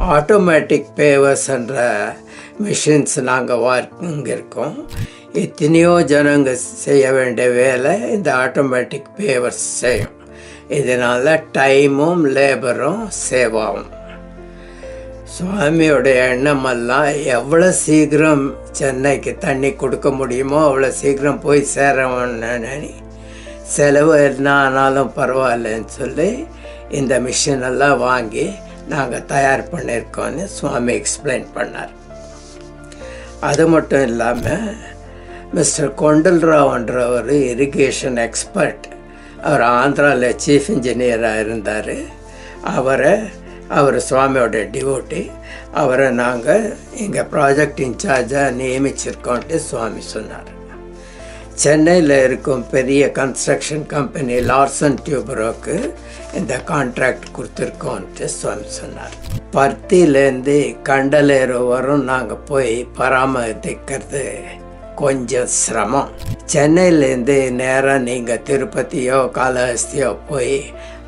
Automatic பேவர்ஸ்ன்ற machines நாங்கள் வாங்கியிருக்கோம். எத்தனையோ ஜனங்க செய்ய வேண்டிய வேலை இந்த ஆட்டோமேட்டிக் பேவர்ஸ் செய்யும். இதனால் டைமும் லேபரும் சேவ் ஆகும். சுவாமியோடைய எண்ணமெல்லாம் எவ்வளோ சீக்கிரம் சென்னைக்கு தண்ணி கொடுக்க முடியுமோ அவ்வளோ சீக்கிரம் போய் சேரணும்னு, செலவு என்ன ஆனாலும் பரவாயில்லன்னு சொல்லி இந்த மிஷினெல்லாம் வாங்கி நாங்கள் தயார் பண்ணியிருக்கோன்னு சுவாமி எக்ஸ்பிளைன் பண்ணார். அது மட்டும் இல்லாமல் மிஸ்டர் கொண்டல்ராவ்ன்றவர் இரிகேஷன் எக்ஸ்பர்ட். அவர் ஆந்திராவில் சீஃப் இன்ஜினியராக இருந்தார். அவர் சுவாமியோட டிவோட்டி. அவரை நாங்கள் எங்கள் ப்ராஜெக்ட் இன்சார்ஜாக நியமிச்சிருக்கோன்ட்டு சுவாமி சொன்னார். சென்னையில் இருக்கும் பெரிய கன்ஸ்ட்ரக்ஷன் கம்பெனி லார்சன் டியூபரோக்கு இந்த கான்ட்ராக்ட் கொடுத்துருக்கோன்ட்டு சுவாமி சொன்னார். பருத்திலேருந்து கண்டலேறு வரும் நாங்கள் போய் பராமரிக்கிறது கொஞ்சம் சிரமம். சென்னையிலேருந்து நேராக நீங்கள் திருப்பதியோ காளஹஸ்தியோ போய்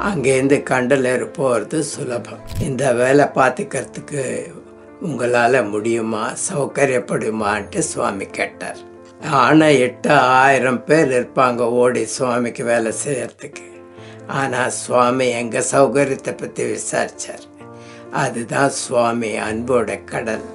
அங்கேருந்து கண்டலேறு போகிறது சுலபம். இந்த வேலை பார்த்துக்கிறதுக்கு உங்களால் முடியுமா, சௌகரியப்படுமான்ட்டு சுவாமி கேட்டார். ஆனால் 8,000 பேர் இருப்பாங்க ஓடி சுவாமிக்கு வேலை செய்யறதுக்கு. ஆனால் சுவாமி எங்கள் சௌகரியத்தை பற்றி விசாரித்தார். அதுதான் சுவாமி அன்போட கடல்.